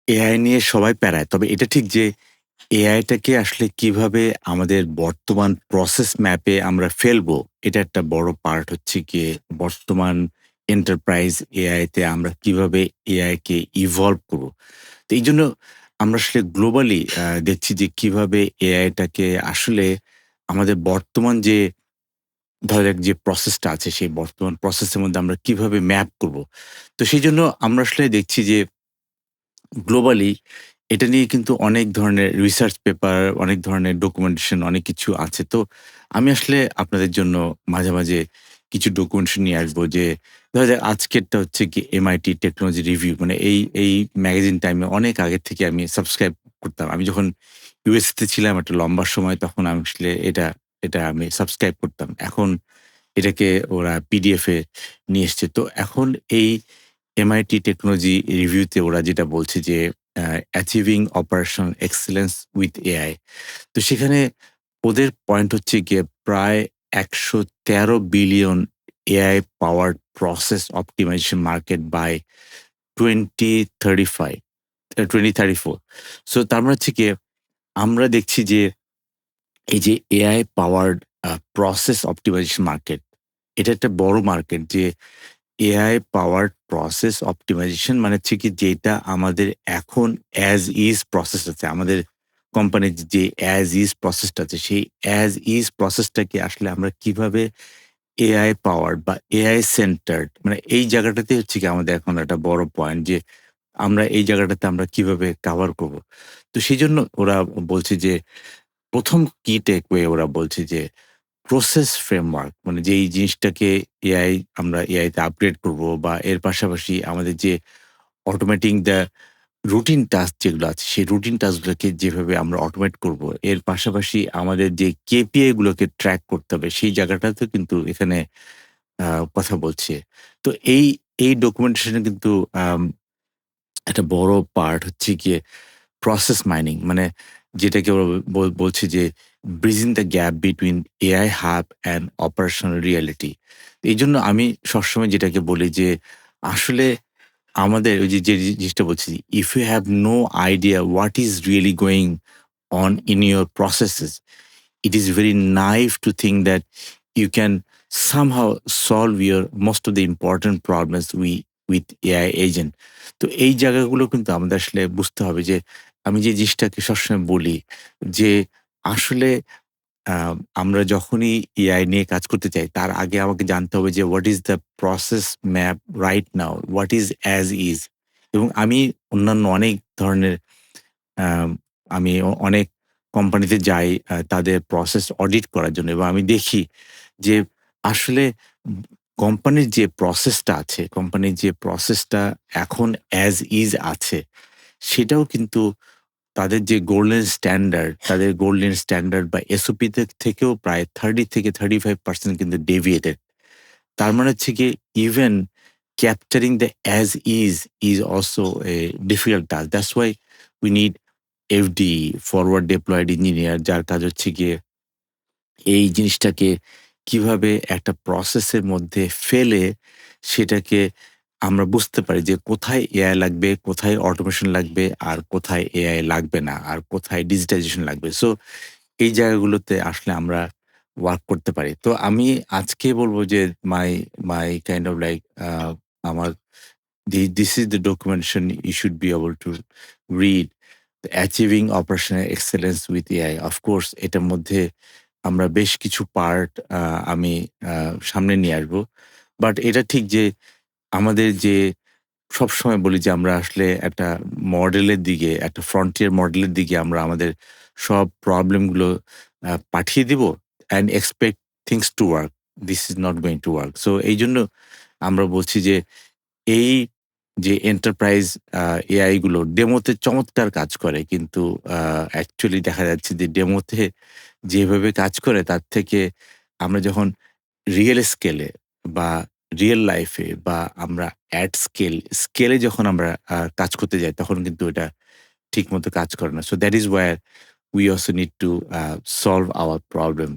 AI নিয়ে সবাই প্যারায়। তবে এটা ঠিক যে এআইটাকে আসলে কিভাবে আমাদের বর্তমান প্রসেস ম্যাপে আমরা ফেলবো, এটা একটা বড় পার্ট হচ্ছে গিয়ে বর্তমান এন্টারপ্রাইজ এআই তে আমরা কিভাবে এআই কে ইভলভ করবো। তো এইজন্য আমরা আসলে গ্লোবালি দেখছি যে কিভাবে এআইটাকে আসলে আমাদের বর্তমান যে ধরা যাক যে প্রসেসটা আছে, সেই বর্তমান প্রসেসের মধ্যে আমরা কিভাবে ম্যাপ করবো। তো সেইজন্য আমরা আসলে দেখছি যে গ্লোবালি এটা নিয়ে কিন্তু অনেক ধরনের রিসার্চ পেপার, অনেক ধরনের ডকুমেন্টেশন অনেক কিছু আছে। তো আমি আসলে আপনাদের জন্য মাঝে, মাঝে কিছু ডকুমেন্টেশন নিয়ে আসবো যে দেখা যায় আজকেরটা হচ্ছে কি MIT টেকনোলজি রিভিউ মানে এই ম্যাগাজিন টাইমে অনেক আগের থেকে আমি সাবস্ক্রাইব করতাম। আমি যখন USA তে ছিলাম একটা লম্বা সময় তখন আমি আসলে এটা আমি সাবস্ক্রাইব করতাম। এখন এটাকে ওরা পিডিএফ এ নিয়ে এসছে। তো এখন এই MIT টেকনোলজি রিভিউতে ওরা যেটা বলছে যে achieving operational excellence with AI. তো সেখানে ওদের পয়েন্ট হচ্ছে গিয়ে প্রায় ১১৩ billion AI powered process optimisation market by 2035 2034। So তার মানে হচ্ছে গিয়ে আমরা দেখছি যে এই যে AI powered process optimisation market, এটা একটা বড় মার্কেট যে এআই পাওয়ার্ড প্রসেস অপ্টিমাইজেশন মানে হচ্ছে কি যেটা আমাদের এখন অ্যাজ ইজ প্রসেস আছে। আমাদের কোম্পানির যে অ্যাজ ইজ প্রসেসটা আছে, সেই অ্যাজ ইজ প্রসেসটাকে আসলে আমরা কিভাবে এআই পাওয়ার্ড বা এআই সেন্টার্ড মানে এই জায়গাটাতে হচ্ছে কি আমাদের এখন একটা বড় পয়েন্ট যে আমরা এই জায়গাটাতে আমরা কিভাবে কভার করব। তো সেজন্য ওরা বলছে যে ১ম কি টেকওয়ে ওরা বলছে যে প্রসেস ফ্রেমওয়ার্ক মানে যেই জিনিসটাকে আমরা এআই তে আপগ্রেড করব বা এর পাশাপাশি আমাদের যে অটোমেটিং দ্য রুটিন টাস্ক যেগুলো আছে, সেই রুটিন টাস্কগুলোকে যেভাবে আমরা অটোমেট করব, এর পাশাপাশি আমাদের যে KPI গুলোকে ট্র্যাক করতে হবে, সেই জায়গাটাতেও কিন্তু এখানে আ কথা বলছে। তো এই ডকুমেন্টেশন এ কিন্তু আম একটা বড় পার্ট হচ্ছে গিয়ে প্রসেস মাইনিং মানে যেটাকে ওরা বলছে যে bridging the gap between AI hub and operational reality. এইজন্য আমি সবসময় যেটাকে বলি যে আসলে আমাদের ওই যে জিনিসটা বলছি, if you have no idea what is really going on in your processes, it is very naive to think that you can somehow solve your most of the important problems with AI agent. তো এই জায়গাগুলো কিন্তু আমাদের আসলে বুঝতে হবে যে আমি যে জিনিসটাকে সবসময় বলি যে আসলে আ আমরা যখনই এআই নিয়ে কাজ করতে চাই তার আগে আমাকে জানতে হবে যে what is the process map right now? What is as is? এবং আমি অন্যান্য অনেক ধরনের আম আমি অনেক কোম্পানিতে যাই তাদের প্রসেস অডিট করার জন্য এবং আমি দেখি যে আসলে উম কোম্পানির যে প্রসেসটা আছে, কোম্পানির যে প্রসেসটা এখন অ্যাজ ইজ আছে, সেটাও কিন্তু তাদের যে গোল্ডেন স্ট্যান্ডার্ড বা SOP থেকেও প্রায় 30 থেকে 35% কিন্তু ডেভিয়েটেড। তার মানে হচ্ছে গিয়ে even capturing the as is also a difficult task. That's why we need FD forward deployed engineer যার কাজ হচ্ছে গিয়ে এই জিনিসটাকে কিভাবে একটা প্রসেসের মধ্যে ফেলে সেটাকে আমরা বুঝতে পারি যে কোথায় এআই লাগবে, কোথায় অটোমেশন লাগবে, আর কোথায় এআই লাগবে না, আর কোথায় ডিজিটাইজেশন লাগবে। সো এই জায়গাগুলোতে আসলে আমরা ওয়ার্ক করতে পারি। তো আমি আজকে বলব যে মাই মাই কাইন্ড অফ লাইক আমার this is the documentation you should be able to read. Achieving Operational Excellence with AI. Of course, এটার মধ্যে আমরা বেশ কিছু পার্ট আমি আ সামনে নিয়ে আসবো। বাট এটা ঠিক যে আমাদের যে সবসময় বলি যে আমরা আসলে একটা মডেলের দিকে, একটা ফ্রন্টিয়ার মডেলের দিকে আমরা আমাদের সব প্রবলেম গুলো পাঠিয়ে দিব and expect things to work. This is not going to work. So এইজন্য আমরা বলছি যে এই যে এন্টারপ্রাইজ এআই গুলো ডেমোতে চমৎকার কাজ করে। কিন্তু অ্যাকচুয়ালি দেখা যাচ্ছে যে ডেমোতে যেভাবে কাজ করে তার থেকে আমরা যখন রিয়েল স্কেলে বা রিয়েল লাইফে বা আমরা এট স্কেলে যখন আমরা কাজ করতে যাই তখন কিন্তু এটা ঠিকমতো কাজ করে না। So that is where we also need to solve our problem.